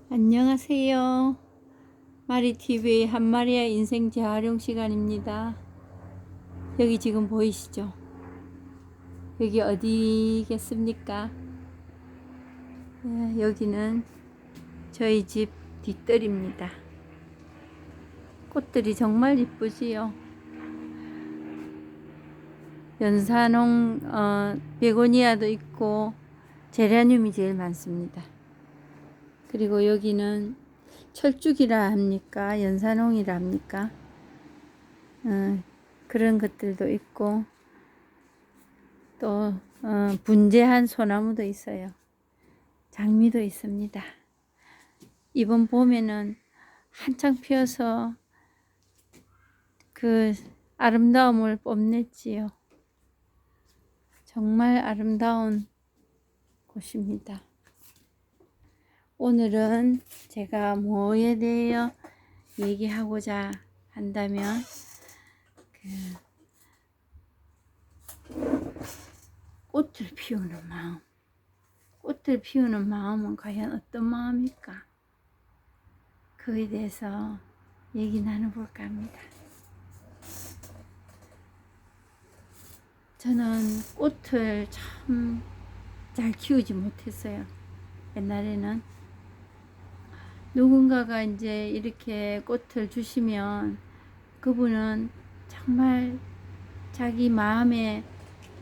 안녕하세요. 마리TV의 한마리아 인생 재활용 시간입니다. 여기 지금 보이시죠? 여기 어디겠습니까? 여기는 저희 집 뒷뜰입니다. 꽃들이 정말 이쁘지요. 연산홍, 베고니아도 있고 제라늄이 제일 많습니다. 그리고 여기는 철쭉이라 합니까? 연산홍이라 합니까? 그런 것들도 있고 또 분재한 소나무도 있어요. 장미도 있습니다. 이번 봄에는 한창 피어서 그 아름다움을 뽐냈지요. 정말 아름다운 곳입니다. 오늘은 제가 뭐에 대해 얘기하고자 한다면 꽃을 피우는 마음. 꽃을 피우는 마음은 과연 어떤 마음일까? 그에 대해서 얘기 나눠볼까 합니다. 저는 꽃을 참 잘 키우지 못했어요. 옛날에는 누군가가 이제 이렇게 꽃을 주시면 그분은 정말 자기 마음에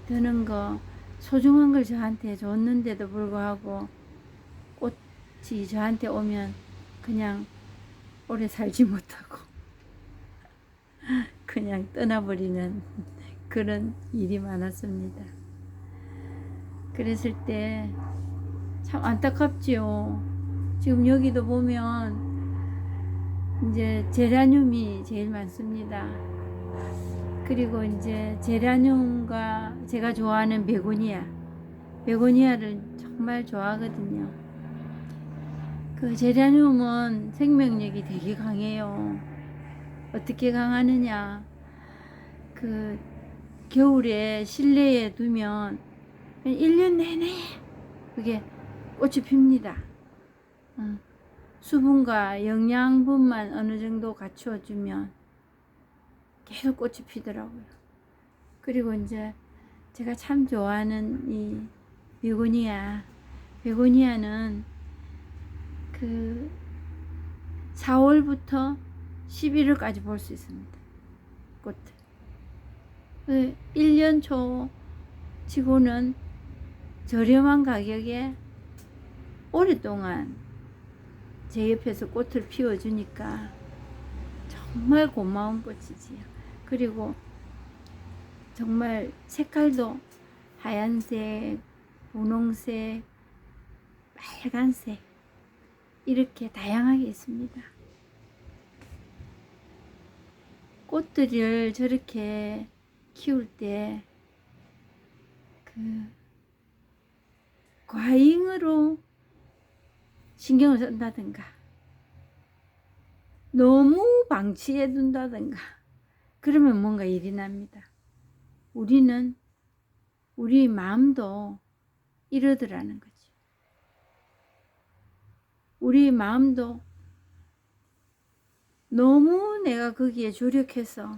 드는 거 소중한 걸 저한테 줬는데도 불구하고 꽃이 저한테 오면 그냥 오래 살지 못하고 그냥 떠나버리는 그런 일이 많았습니다. 그랬을 때 참 안타깝지요. 지금 여기도 보면 이제 제라늄이 제일 많습니다. 그리고 이제 제라늄과 제가 좋아하는 베고니아를 정말 좋아하거든요. 그 제라늄은 생명력이 되게 강해요. 어떻게 강하느냐? 그 겨울에 실내에 두면 1년 내내 그게 꽃이 핍니다. 수분과 영양분만 어느 정도 갖추어주면 계속 꽃이 피더라고요. 그리고 이제 제가 참 좋아하는 이 베고니아는 그 4월부터 11월까지 볼 수 있습니다. 꽃을. 1년 초 치고는 저렴한 가격에 오랫동안 제 옆에서 꽃을 피워주니까 정말 고마운 꽃이지요. 그리고 정말 색깔도 하얀색, 분홍색, 빨간색 이렇게 다양하게 있습니다. 꽃들을 저렇게 키울 때 과잉으로 신경을 쓴다든가 너무 방치해 둔다든가 그러면 뭔가 일이 납니다. 우리는 우리 마음도 이러더라는 거지. 우리 마음도 너무 내가 거기에 조력해서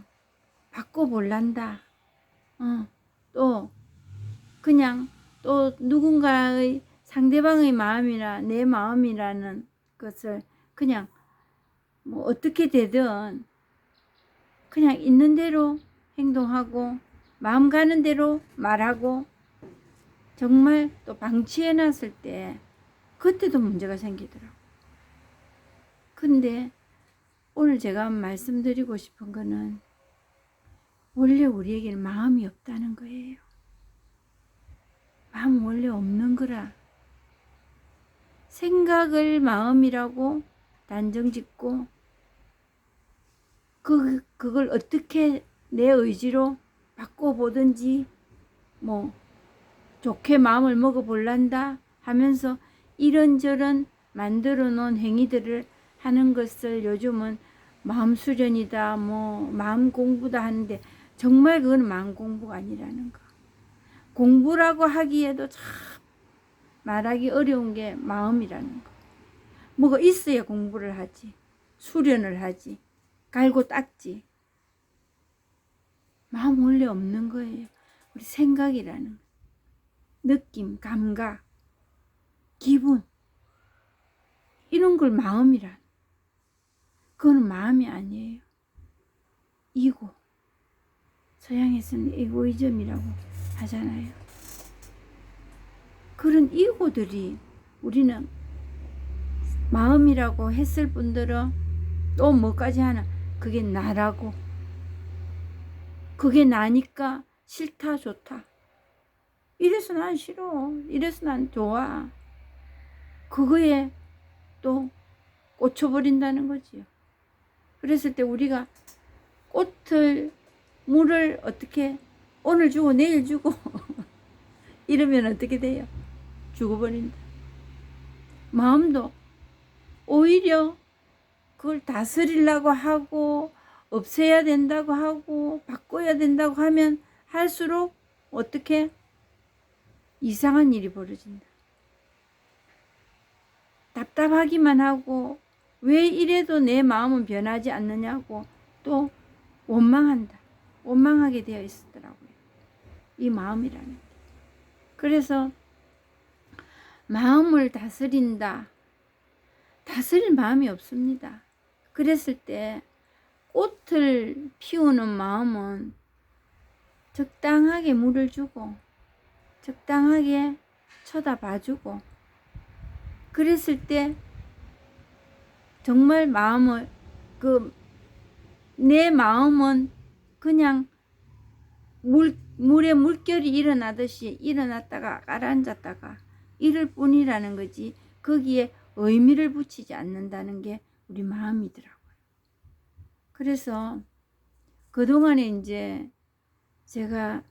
바꿔볼란다. 또 그냥 또 누군가의 상대방의 마음이나 내 마음이라는 것을 그냥 뭐 어떻게 되든 그냥 있는 대로 행동하고 마음 가는 대로 말하고 정말 또 방치해 놨을 때 그때도 문제가 생기더라고. 근데 오늘 제가 말씀드리고 싶은 거는 원래 우리에게는 마음이 없다는 거예요. 마음 원래 없는 거라. 생각을 마음이라고 단정 짓고 그걸 어떻게 내 의지로 바꿔보든지 뭐 좋게 마음을 먹어볼란다 하면서 이런저런 만들어 놓은 행위들을 하는 것을 요즘은 마음 수련이다 뭐 마음 공부다 하는데 정말 그건 마음 공부가 아니라는 거. 공부라고 하기에도 참 말하기 어려운 게 마음이라는 거. 뭐가 있어야 공부를 하지. 수련을 하지. 갈고 닦지. 마음 원래 없는 거예요. 우리 생각이라는 느낌, 감각, 기분 이런 걸 마음이란. 그거는 마음이 아니에요. 이고. 서양에서는 에고이즘이라고 하잖아요. 그런 이고들이 우리는 마음이라고 했을 분들은 또 뭐까지 하나? 그게 나라고. 그게 나니까 싫다 좋다. 이래서 난 싫어. 이래서 난 좋아. 그거에 또 꽂혀버린다는 거지요. 그랬을 때 우리가 꽃을 물을 어떻게 오늘 주고 내일 주고 이러면 어떻게 돼요? 죽어버린다. 마음도 오히려 그걸 다스리려고 하고 없애야 된다고 하고 바꿔야 된다고 하면 할수록 어떻게 이상한 일이 벌어진다. 답답하기만 하고 왜 이래도 내 마음은 변하지 않느냐고 또 원망한다. 원망하게 되어 있었더라고요. 이 마음이라는 게. 그래서 마음을 다스린다. 다스릴 마음이 없습니다. 그랬을 때 꽃을 피우는 마음은 적당하게 물을 주고 적당하게 쳐다봐주고 그랬을 때 정말 마음을 내 마음은 그냥 물에 물결이 일어나듯이 일어났다가 가라앉았다가 이럴 뿐이라는 거지 거기에 의미를 붙이지 않는다는 게 우리 마음이더라고요. 그래서 그동안에 이제 제가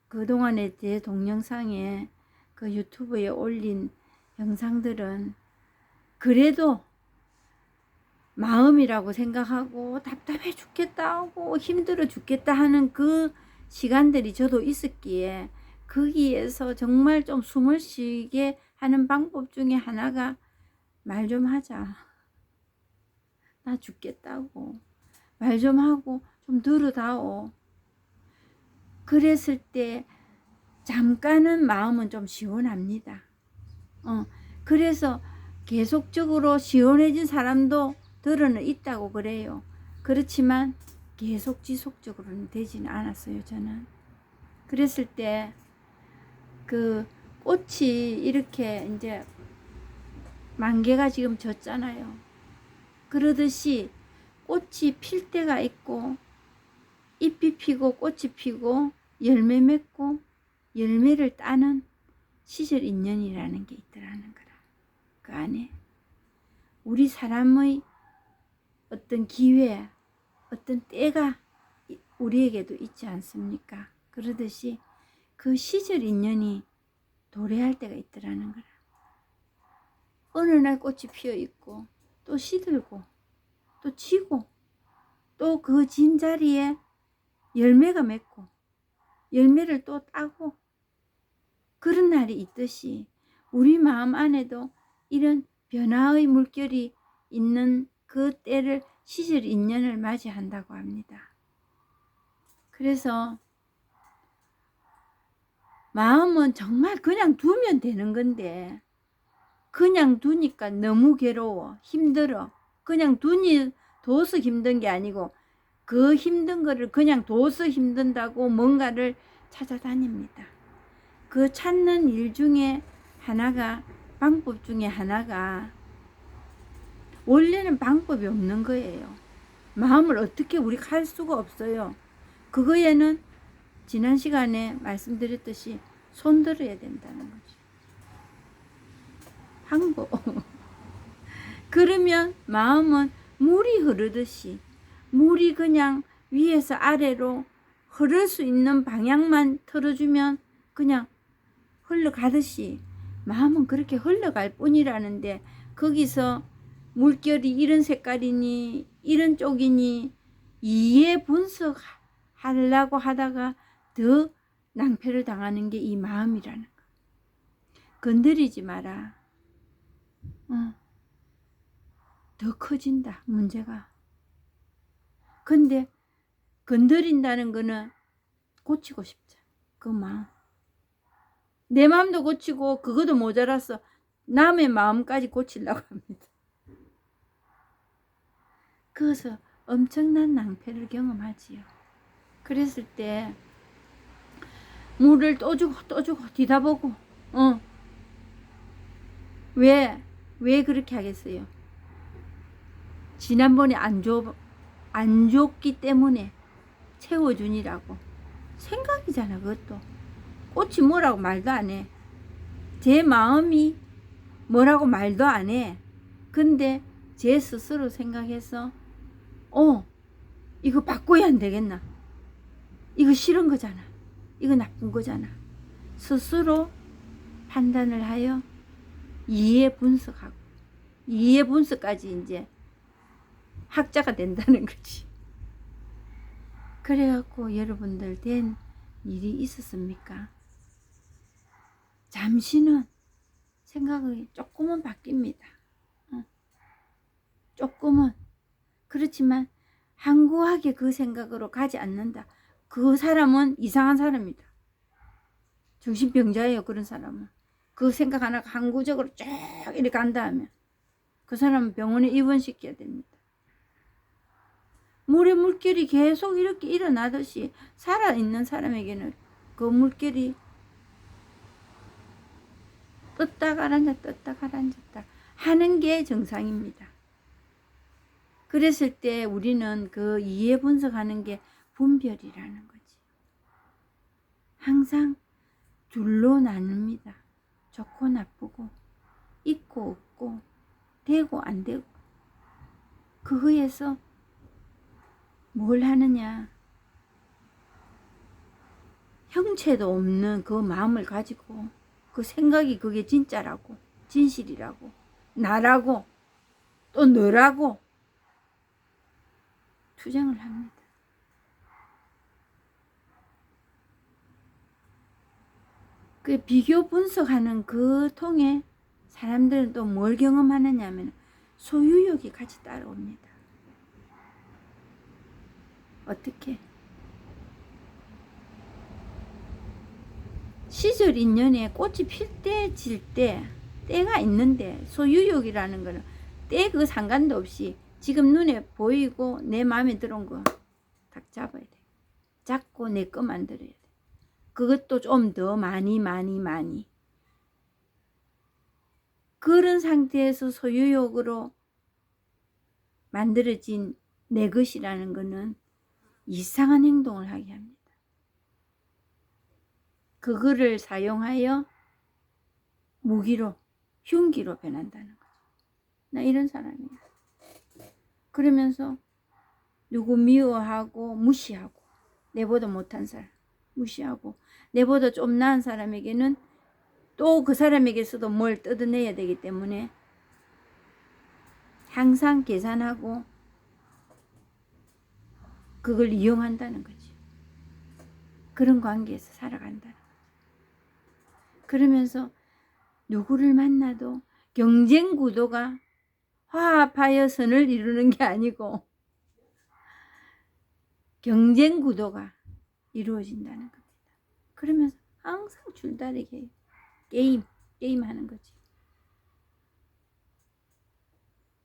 그동안에 제 동영상에 그 유튜브에 올린 영상들은 그래도 마음이라고 생각하고 답답해 죽겠다 하고 힘들어 죽겠다 하는 그 시간들이 저도 있었기에 거기에서 정말 좀 숨을 쉬게 하는 방법 중에 하나가 말 좀 하자. 나 죽겠다고. 말 좀 하고 좀 들으다오. 그랬을 때 잠깐은 마음은 좀 시원합니다. 그래서 계속적으로 시원해진 사람도 들어는 있다고 그래요. 그렇지만 계속 지속적으로는 되지는 않았어요, 저는. 그랬을 때 그 꽃이 이렇게 이제 만개가 지금 졌잖아요. 그러듯이 꽃이 필 때가 있고 잎이 피고 꽃이 피고 열매 맺고 열매를 따는 시절 인연이라는 게 있더라는 거라. 그 안에 우리 사람의 어떤 기회, 어떤 때가 우리에게도 있지 않습니까? 그러듯이 그 시절 인연이 도래할 때가 있더라는 거라. 어느 날 꽃이 피어 있고 또 시들고 또 지고 또 그 진 자리에 열매가 맺고 열매를 또 따고 그런 날이 있듯이 우리 마음 안에도 이런 변화의 물결이 있는 그 때를 시절 인연을 맞이한다고 합니다. 그래서 마음은 정말 그냥 두면 되는 건데 그냥 두니까 너무 괴로워 힘들어. 그냥 둬서 힘든 게 아니고 그 힘든 거를 그냥 둬서 힘든다고 뭔가를 찾아다닙니다. 그 찾는 일 중에 하나가 방법 중에 하나가 원래는 방법이 없는 거예요. 마음을 어떻게 우리가 할 수가 없어요. 그거에는 지난 시간에 말씀드렸듯이 손들어야 된다는 거죠. 방법. 그러면 마음은 물이 흐르듯이 물이 그냥 위에서 아래로 흐를 수 있는 방향만 틀어주면 그냥 흘러가듯이 마음은 그렇게 흘러갈 뿐이라는데 거기서 물결이 이런 색깔이니 이런 쪽이니 이해 분석하려고 하다가 더 낭패를 당하는 게 이 마음이라는 거. 건드리지 마라. 더 커진다, 문제가. 근데 건드린다는 거는 고치고 싶죠. 그 마음. 내 마음도 고치고 그것도 모자라서 남의 마음까지 고치려고 합니다. 그래서 엄청난 낭패를 경험하지요. 그랬을 때 물을 또 주고 또 주고 뒤다보고 왜 그렇게 하겠어요? 지난번에 안 줬기 때문에 채워주니라고 생각이잖아. 그것도 꽃이 뭐라고 말도 안 해. 제 마음이 뭐라고 말도 안 해. 근데 제 스스로 생각해서 이거 바꿔야 안 되겠나? 이거 싫은 거잖아. 이거 나쁜 거잖아. 스스로 판단을 하여 이해 분석하고 이해 분석까지 이제 학자가 된다는 거지. 그래갖고 여러분들 된 일이 있었습니까? 잠시는 생각이 조금은 바뀝니다. 조금은. 그렇지만 항구하게 그 생각으로 가지 않는다. 그 사람은 이상한 사람이다. 정신병자예요. 그런 사람은. 그 생각 하나가 항구적으로 쭉 이렇게 간다 하면 그 사람은 병원에 입원시켜야 됩니다. 물의 물결이 계속 이렇게 일어나듯이 살아있는 사람에게는 그 물결이 떴다 가라앉았다 떴다 가라앉았다 하는 게 정상입니다. 그랬을 때 우리는 그 이해 분석하는 게 분별이라는 거지. 항상 둘로 나눕니다. 좋고 나쁘고 있고 없고 되고 안 되고. 그거에서 뭘 하느냐. 형체도 없는 그 마음을 가지고 그 생각이 그게 진짜라고 진실이라고 나라고 또 너라고 투쟁을 합니다. 그 비교 분석하는 그 통에 사람들은 또 뭘 경험하느냐 하면 소유욕이 같이 따라옵니다. 어떻게? 시절 인연에 꽃이 필 때 질 때 때가 있는데 소유욕이라는 거는 때 그 상관도 없이 지금 눈에 보이고 내 마음에 들어온 거 딱 잡아야 돼. 잡고 내 거 만들어야 돼. 그것도 좀 더 많이 그런 상태에서 소유욕으로 만들어진 내 것이라는 거는 이상한 행동을 하게 합니다. 그거를 사용하여 무기로 흉기로 변한다는 거죠. 나 이런 사람이야. 그러면서 누구 미워하고 무시하고 내보다 못한 사람 무시하고 내보다 좀 나은 사람에게는 또 그 사람에게서도 뭘 뜯어내야 되기 때문에 항상 계산하고 그걸 이용한다는 거지. 그런 관계에서 살아간다는 거지. 그러면서 누구를 만나도 경쟁 구도가 화합하여 선을 이루는 게 아니고 경쟁 구도가 이루어진다는 겁니다. 그러면서 항상 줄다리기 게임하는 거지.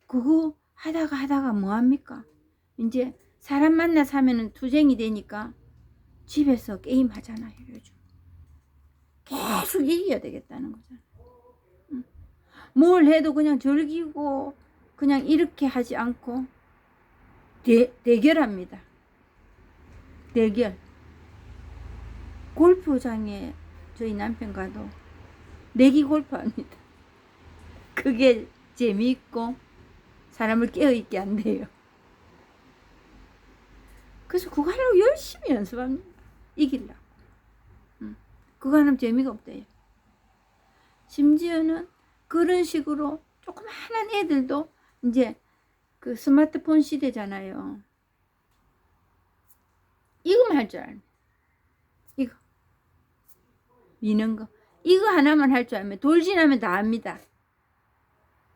그거 하다가 뭐합니까? 이제 사람 만나 사면은 투쟁이 되니까 집에서 게임 하잖아요. 요즘 계속 이겨야 되겠다는 거잖아. 뭘 해도 그냥 즐기고 그냥 이렇게 하지 않고 대결합니다. 대결. 골프장에 저희 남편 가도 내기 골프합니다. 그게 재미있고 사람을 깨어있게 한대요. 그래서 그거 하려고 열심히 연습합니다. 이기려고. 그거 하면 재미가 없대요. 심지어는 그런 식으로 조그마한 애들도 이제 그 스마트폰 시대잖아요. 이거만 할 줄 알면 이거 미는 거 이거 하나만 할 줄 알면 돌진하면 다 합니다.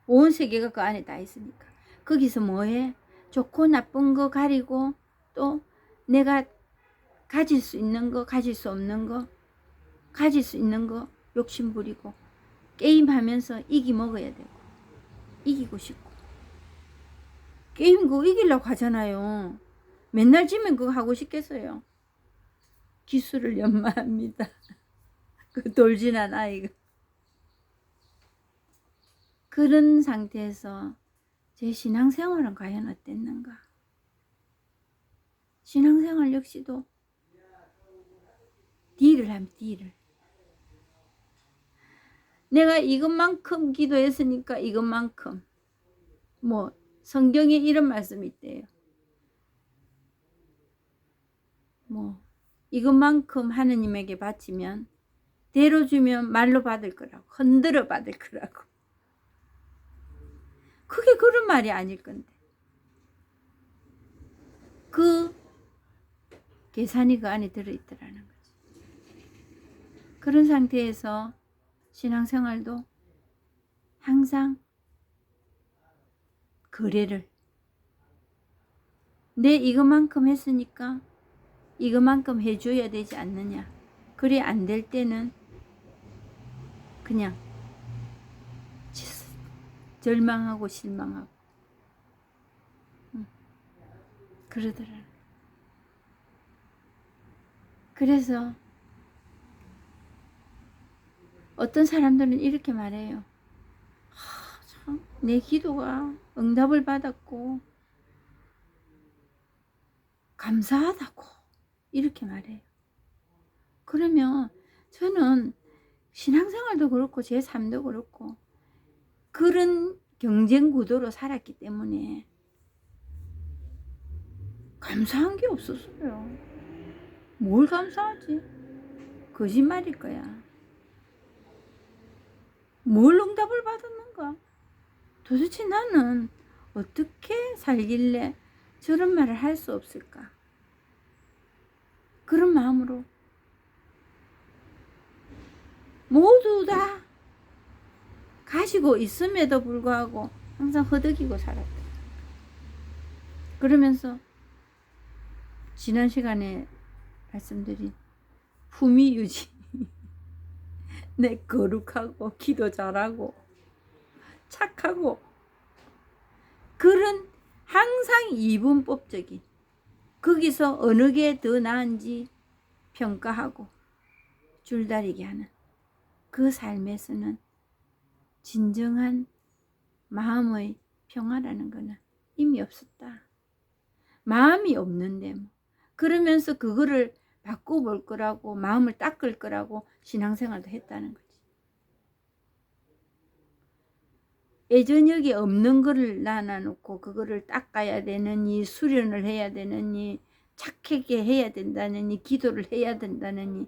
온 세계가 그 안에 다 있으니까. 거기서 뭐해? 좋고 나쁜 거 가리고 또 내가 가질 수 있는 거, 가질 수 없는 거, 가질 수 있는 거 욕심 부리고 게임하면서 이기 먹어야 되고 이기고 싶고 게임 그거 이기려고 하잖아요. 맨날 지면 그거 하고 싶겠어요. 기술을 연마합니다. 그 돌진한 아이가. 그런 상태에서 제 신앙생활은 과연 어땠는가? 신앙생활 역시도 딜을 하면 딜을. 내가 이것만큼 기도했으니까 이것만큼. 뭐 성경에 이런 말씀이 있대요. 뭐 이것만큼 하느님에게 바치면 대로 주면 말로 받을 거라고. 흔들어 받을 거라고. 그게 그런 말이 아닐 건데. 그 계산이 그 안에 들어있더라는 거지. 그런 상태에서 신앙생활도 항상 거래를 내 이것만큼 했으니까 이것만큼 해줘야 되지 않느냐. 그래 안 될 때는 그냥 절망하고 실망하고 그러더라. 그래서 어떤 사람들은 이렇게 말해요. 참, 내 기도가 응답을 받았고 감사하다고 이렇게 말해요. 그러면 저는 신앙생활도 그렇고 제 삶도 그렇고 그런 경쟁 구도로 살았기 때문에 감사한 게 없었어요. 뭘 감사하지? 거짓말일 거야. 뭘 응답을 받았는가? 도대체 나는 어떻게 살길래 저런 말을 할 수 없을까? 그런 마음으로 모두 다 가지고 있음에도 불구하고 항상 허덕이고 살았다. 그러면서 지난 시간에 말씀드린 품위 유지. 내 거룩하고 기도 잘하고 착하고 그런 항상 이분법적인 거기서 어느 게 더 나은지 평가하고 줄다리기 하는 그 삶에서는 진정한 마음의 평화라는 것은 이미 없었다. 마음이 없는데 뭐. 그러면서 그거를 바꿔볼 거라고 마음을 닦을 거라고 신앙생활도 했다는 거지. 애저녁이 없는 거를 나눠놓고 그거를 닦아야 되느니 수련을 해야 되느니 착하게 해야 된다느니 기도를 해야 된다느니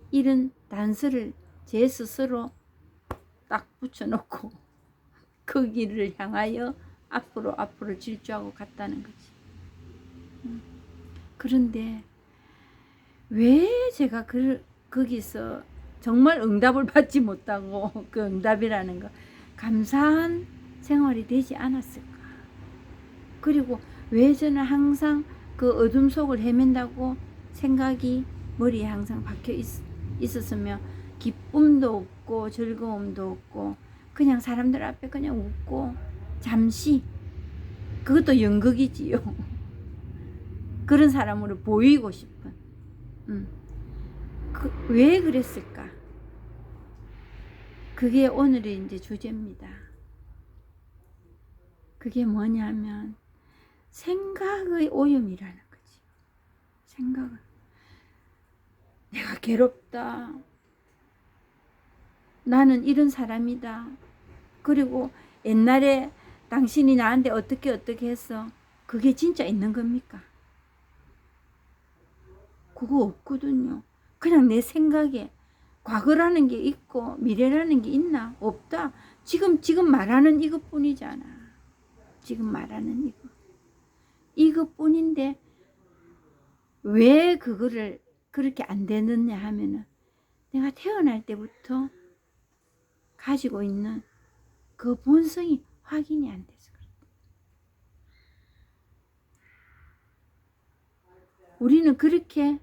이런 단서를 제 스스로 딱 붙여놓고 그 길을 향하여 앞으로 질주하고 갔다는 거지. 그런데 왜 제가 거기서 정말 응답을 받지 못하고 그 응답이라는 거 감사한 생활이 되지 않았을까? 그리고 왜 저는 항상 그 어둠 속을 헤맨다고 생각이 머리에 항상 박혀 있었으며 기쁨도 없고 즐거움도 없고 그냥 사람들 앞에 그냥 웃고 잠시 그것도 연극이지요. 그런 사람으로 보이고 싶은 왜 그랬을까? 그게 오늘의 이제 주제입니다. 그게 뭐냐면 생각의 오염이라는 거지. 생각을 내가 괴롭다. 나는 이런 사람이다. 그리고 옛날에 당신이 나한테 어떻게 했어. 그게 진짜 있는 겁니까? 그거 없거든요. 그냥 내 생각에 과거라는 게 있고 미래라는 게 있나? 없다. 지금 말하는 이것뿐이잖아. 지금 말하는 이것뿐인데 왜 그거를 그렇게 안 되느냐 하면은 내가 태어날 때부터 가지고 있는 그 본성이 확인이 안 돼서 그렇다. 우리는 그렇게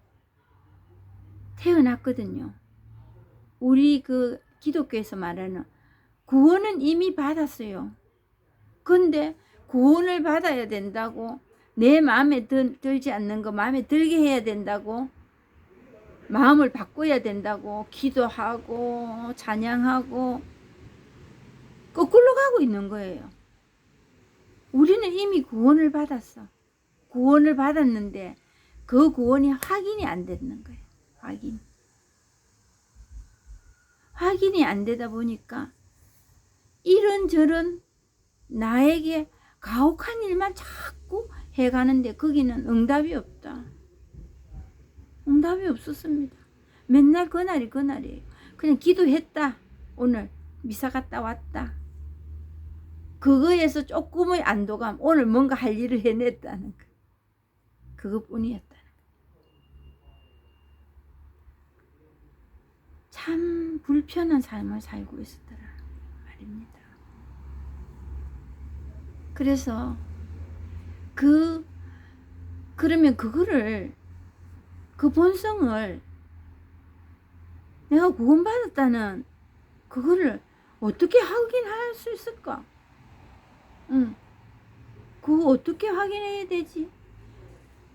태어났거든요. 우리 그 기독교에서 말하는 구원은 이미 받았어요. 근데 구원을 받아야 된다고, 내 마음에 들지 않는 거 마음에 들게 해야 된다고, 마음을 바꿔야 된다고 기도하고 찬양하고 거꾸로 가고 있는 거예요. 우리는 이미 구원을 받았어. 구원을 받았는데 그 구원이 확인이 안 되는 거예요. 확인이 안 되다 보니까 이런저런 나에게 가혹한 일만 자꾸 해가는데 거기는 응답이 없다. 응답이 없었습니다. 맨날 그날이 그날이에요. 그냥 기도했다. 오늘 미사 갔다 왔다. 그거에서 조금의 안도감, 오늘 뭔가 할 일을 해냈다는 거. 그것뿐이었다는 거. 참 불편한 삶을 살고 있었더라 말입니다. 그래서 그러면 그거를, 그 본성을, 내가 구원받았다는 그거를 어떻게 확인할 수 있을까? 그거 어떻게 확인해야 되지?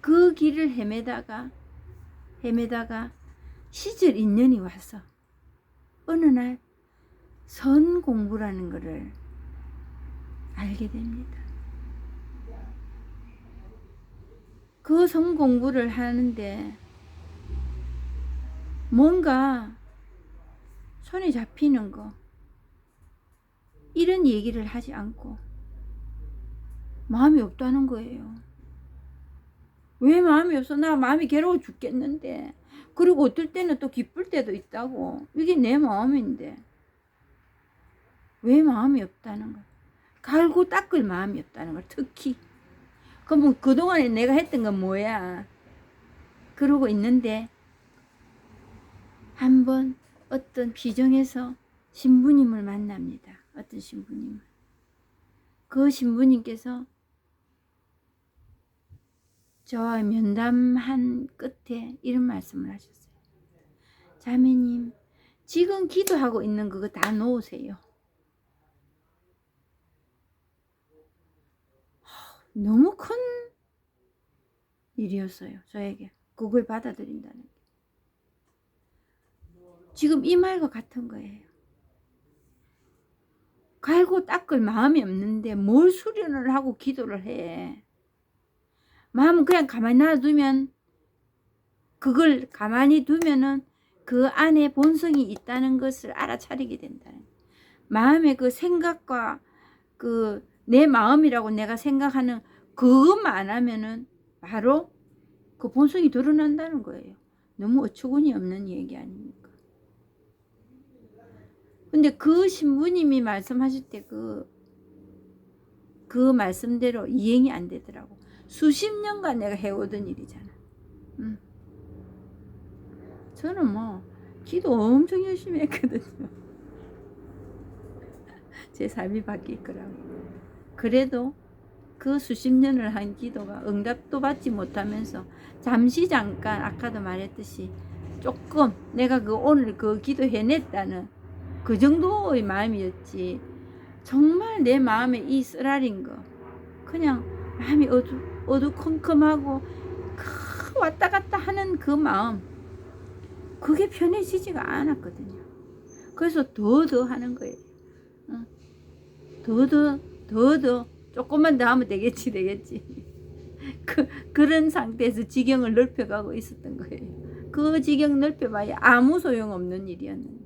그 길을 헤매다가 시절 인연이 와서 어느 날 선 공부라는 것을 알게 됩니다. 그 선 공부를 하는데 뭔가 손에 잡히는 거, 이런 얘기를 하지 않고 마음이 없다는 거예요. 왜 마음이 없어? 나 마음이 괴로워 죽겠는데. 그리고 어떨 때는 또 기쁠 때도 있다고. 이게 내 마음인데 왜 마음이 없다는 거야? 갈고 닦을 마음이 없다는 걸. 특히 그럼 그동안에 내가 했던 건 뭐야? 그러고 있는데 한번 어떤 비정에서 신부님을 만납니다. 어떤 신부님을. 그 신부님께서 저와 면담한 끝에 이런 말씀을 하셨어요. 자매님, 지금 기도하고 있는 그거 다 놓으세요. 너무 큰 일이었어요. 저에게 그걸 받아들인다는 게. 지금 이 말과 같은 거예요. 갈고 닦을 마음이 없는데 뭘 수련을 하고 기도를 해. 마음은 그냥 가만히 놔두면, 그걸 가만히 두면은 그 안에 본성이 있다는 것을 알아차리게 된다는 거예요. 마음의 그 생각과 그 내 마음이라고 내가 생각하는 그것만 안 하면은 바로 그 본성이 드러난다는 거예요. 너무 어처구니 없는 얘기 아닙니까? 근데 그 신부님이 말씀하실 때 그 말씀대로 이행이 안 되더라고. 수십 년간 내가 해오던 일이잖아. 저는 뭐 기도 엄청 열심히 했거든요. 제 삶이 바뀔 거라고. 그래도 그 수십 년을 한 기도가 응답도 받지 못하면서 잠시 잠깐 아까도 말했듯이 조금 내가 오늘 그 기도 해냈다는 그 정도의 마음이었지, 정말 내 마음에 이 쓰라린 거, 그냥 마음이 어두컴컴하고 왔다 갔다 하는 그 마음, 그게 편해지지가 않았거든요. 그래서 더 하는 거예요. 더 조금만 더 하면 되겠지 그런 상태에서 지경을 넓혀가고 있었던 거예요. 그 지경 넓혀봐야 아무 소용없는 일이었는데,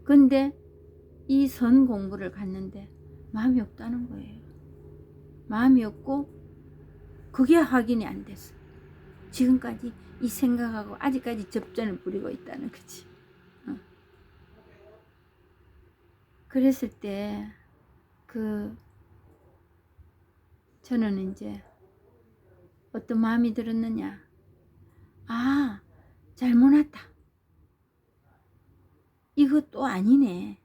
근데 이 선 공부를 갔는데 마음이 없다는 거예요. 마음이 없고 그게 확인이 안 됐어. 지금까지 이 생각하고 아직까지 접전을 부리고 있다는 거지. 그랬을 때 저는 이제 어떤 마음이 들었느냐. 아, 잘못했다. 이것도 아니네.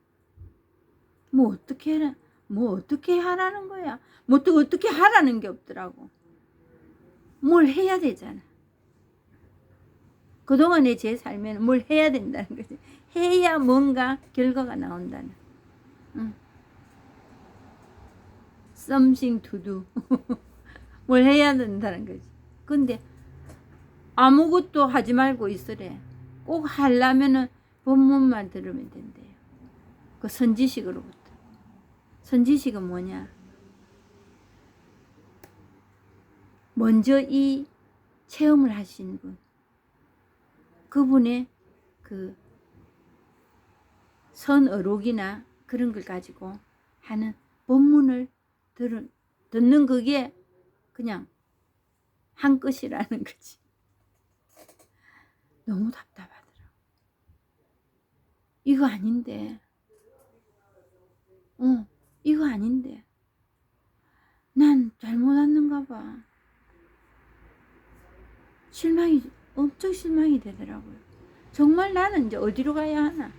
뭐 어떻게 하라는 거야. 뭐 또 어떻게 하라는 게 없더라고. 뭘 해야 되잖아. 그동안의 제 삶에는 뭘 해야 된다는 거지. 해야 뭔가 결과가 나온다는. 응. something to do. 뭘 해야 된다는 거지. 근데 아무것도 하지 말고 있으래. 꼭 하려면은 본문만 들으면 된대요. 그 선지식으로부터. 선지식은 뭐냐? 먼저 이 체험을 하신 분. 그분의 그 선어록이나 그런 걸 가지고 하는 본문을 듣는 그게 그냥 한 끝이라는 거지. 너무 답답하더라. 이거 아닌데. 이거 아닌데. 난 잘못 왔는가 봐. 엄청 실망이 되더라고요. 정말 나는 이제 어디로 가야 하나.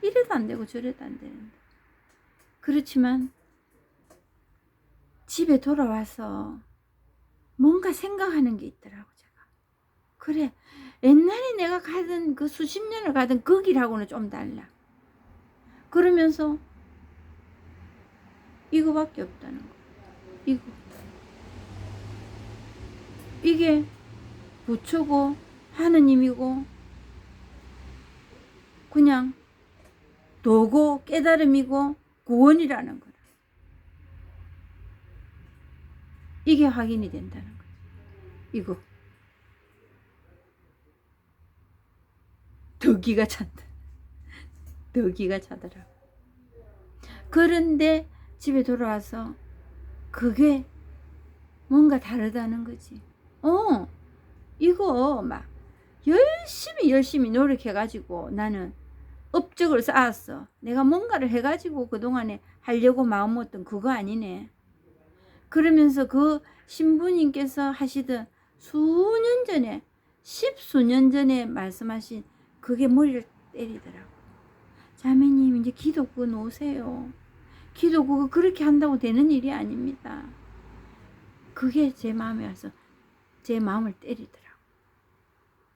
이래도 안 되고 저래도 안 되는데. 그렇지만 집에 돌아와서 뭔가 생각하는 게 있더라고 제가. 그래, 옛날에 내가 가던 그 수십 년을 가던 그 길하고는 좀 달라. 그러면서 이거밖에 없다는 거. 이게 부처고 하느님이고 그냥 도고 깨달음이고 구원이라는 거라. 이게 확인이 된다는 거지. 이거 덕기가 찬다. 덕기가 차더라고. 그런데 집에 돌아와서 그게 뭔가 다르다는 거지. 이거 막 열심히 노력해가지고 나는 업적을 쌓았어. 내가 뭔가를 해가지고 그동안에 하려고 마음먹었던 그거 아니네. 그러면서 그 신부님께서 하시던 수년 전에 10수년 전에 말씀하신 그게 머리를 때리더라고. 자매님 이제 기도 그거 놓으세요. 기도 그거 그렇게 한다고 되는 일이 아닙니다. 그게 제 마음에 와서 제 마음을 때리더라고.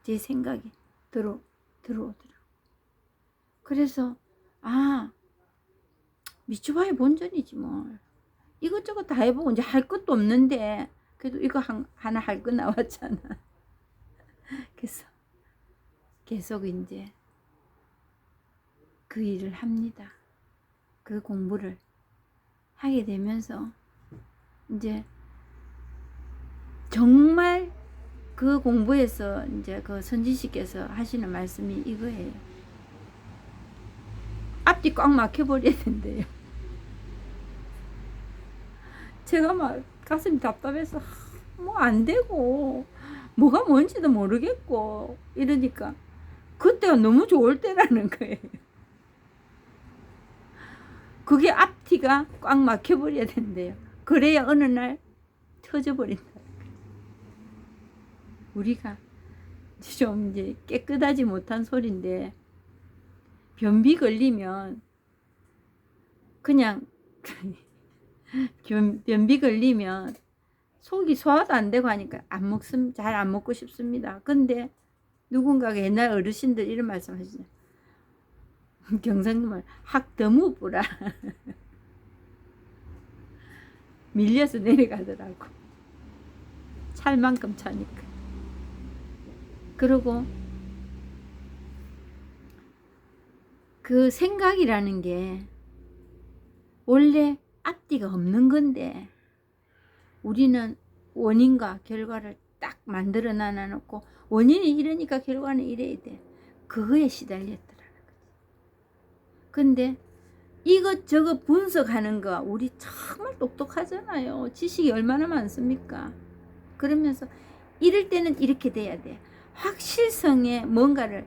제 생각이 들어오더라고. 그래서 미추바의 본전이지 뭘. 이것저것 다 해보고 이제 할 것도 없는데 그래도 이거 하나 할 거 나왔잖아. 그래서 계속 이제 그 일을 합니다. 그 공부를 하게 되면서 이제 정말 그 공부에서 이제 그 선지식께서 하시는 말씀이 이거예요. 앞뒤 꽉 막혀버려야 된대요. 제가 막 가슴이 답답해서 뭐 안 되고 뭐가 뭔지도 모르겠고 이러니까 그때가 너무 좋을 때라는 거예요. 그게 앞뒤가 꽉 막혀버려야 된대요. 그래야 어느 날 터져버린다. 우리가 좀 이제 깨끗하지 못한 소리인데 변비 걸리면 그냥 변비 걸리면 속이 소화도 안 되고 하니까 잘 안 먹고 싶습니다. 근데 누군가가 옛날 어르신들 이런 말씀 하시죠. 경상도말 학더무 뿌라. 밀려서 내려가더라고. 찰 만큼 차니까. 그리고 그 생각이라는 게 원래 앞뒤가 없는 건데 우리는 원인과 결과를 딱 만들어 놔놓고 원인이 이러니까 결과는 이래야 돼. 그거에 시달렸더라는 거지. 근데 이것저것 분석하는 거 우리 정말 똑똑하잖아요. 지식이 얼마나 많습니까? 그러면서 이럴 때는 이렇게 돼야 돼. 확실성의 뭔가를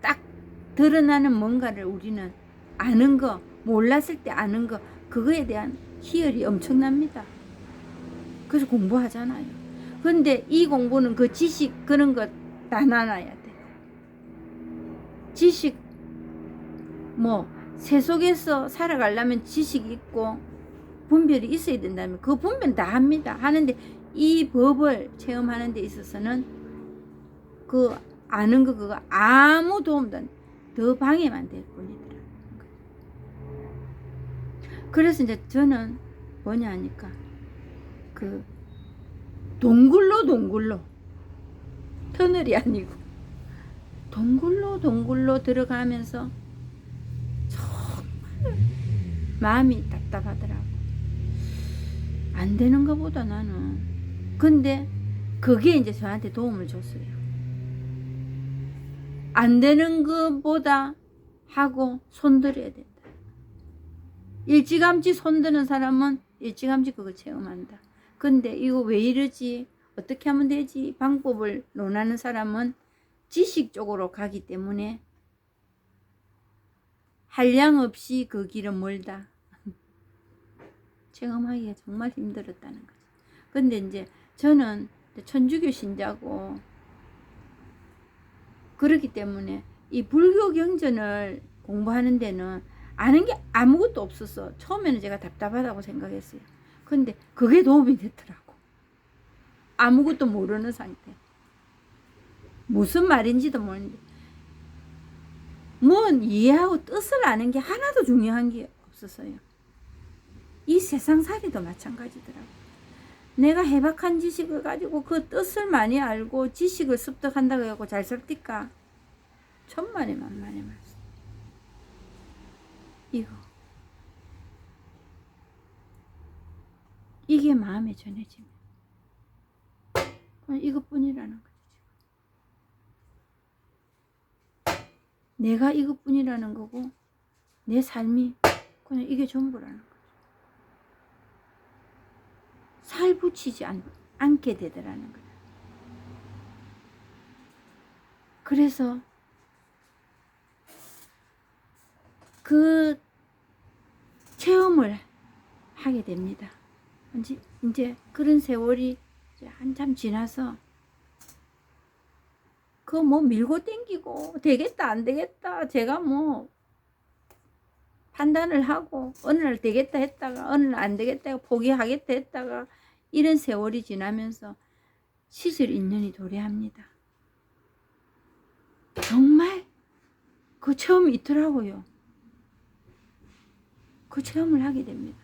딱 드러나는 뭔가를 우리는 아는 거, 몰랐을 때 아는 거, 그거에 대한 희열이 엄청납니다. 그래서 공부하잖아요. 근데 이 공부는 그 지식 그런 거 다 나눠야 돼. 지식 새 속에서 살아가려면 지식이 있고 분별이 있어야 된다면 그 분별 다 합니다. 하는데 이 법을 체험하는 데 있어서는 그 아는 거 그거 아무 도움도 안 돼. 더 방해만 될 뿐이더라. 그래서 이제 저는 뭐냐 하니까 그 동굴로 터널이 아니고 동굴로 들어가면서 정말 마음이 답답하더라고. 안 되는가 보다 나는. 근데 그게 이제 저한테 도움을 줬어요. 안 되는 것보다 하고 손들어야 된다. 일찌감치 손드는 사람은 일찌감치 그거 체험한다. 근데 이거 왜 이러지? 어떻게 하면 되지? 방법을 논하는 사람은 지식 쪽으로 가기 때문에 한량 없이 그 길은 멀다. 체험하기가 정말 힘들었다는 거지. 근데 이제 저는 천주교 신자고 그렇기 때문에 이 불교 경전을 공부하는 데는 아는 게 아무것도 없었어. 처음에는 제가 답답하다고 생각했어요. 근데 그게 도움이 됐더라고. 아무것도 모르는 상태. 무슨 말인지도 모르는데 뭔 이해하고 뜻을 아는 게 하나도 중요한 게 없었어요. 이 세상살이도 마찬가지더라고. 내가 해박한 지식을 가지고 그 뜻을 많이 알고 지식을 습득한다고 해갖고 잘 살까? 천만의 만만의 말씀. 이게 마음에 전해지면 이것뿐이라는 거지. 내가 이것뿐이라는 거고 내 삶이 그냥 이게 전부라는 거지. 살 붙이지 않게 되더라는 거야. 그래서 그 체험을 하게 됩니다. 이제 그런 세월이 이제 한참 지나서 그거 뭐 밀고 땡기고 되겠다 안 되겠다 제가 뭐 판단을 하고 어느 날 되겠다 했다가 어느 날 안 되겠다 포기하겠다 했다가 이런 세월이 지나면서 시절 인연이 도래합니다. 정말 그 체험이 있더라고요. 그 체험을 하게 됩니다.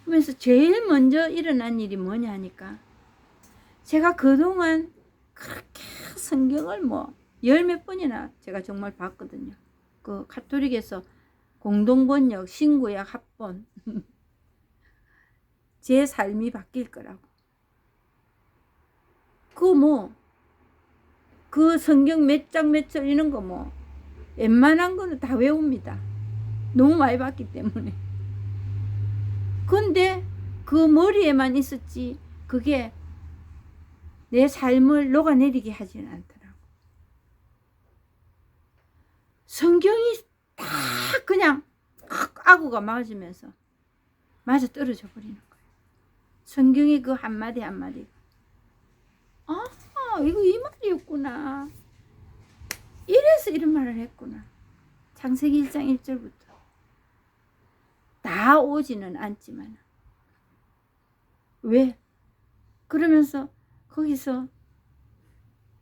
그러면서 제일 먼저 일어난 일이 뭐냐 하니까 제가 그동안 그렇게 성경을 뭐 열 몇 번이나 제가 정말 봤거든요. 그 가톨릭에서 공동번역 신구약 합본 제 삶이 바뀔 거라고. 그 성경 몇 장 몇 절 이런 거 뭐 웬만한 거는 다 외웁니다. 너무 많이 봤기 때문에. 근데 그 머리에만 있었지 그게 내 삶을 녹아내리게 하지는 않더라고. 성경이 다 그냥 아구가 맞으면서 맞아 떨어져 버리는 거예요. 성경의 그 한마디 한마디. 이거 이 말이었구나. 이래서 이런 말을 했구나. 창세기 1장 1절부터. 다 오지는 않지만. 왜? 그러면서 거기서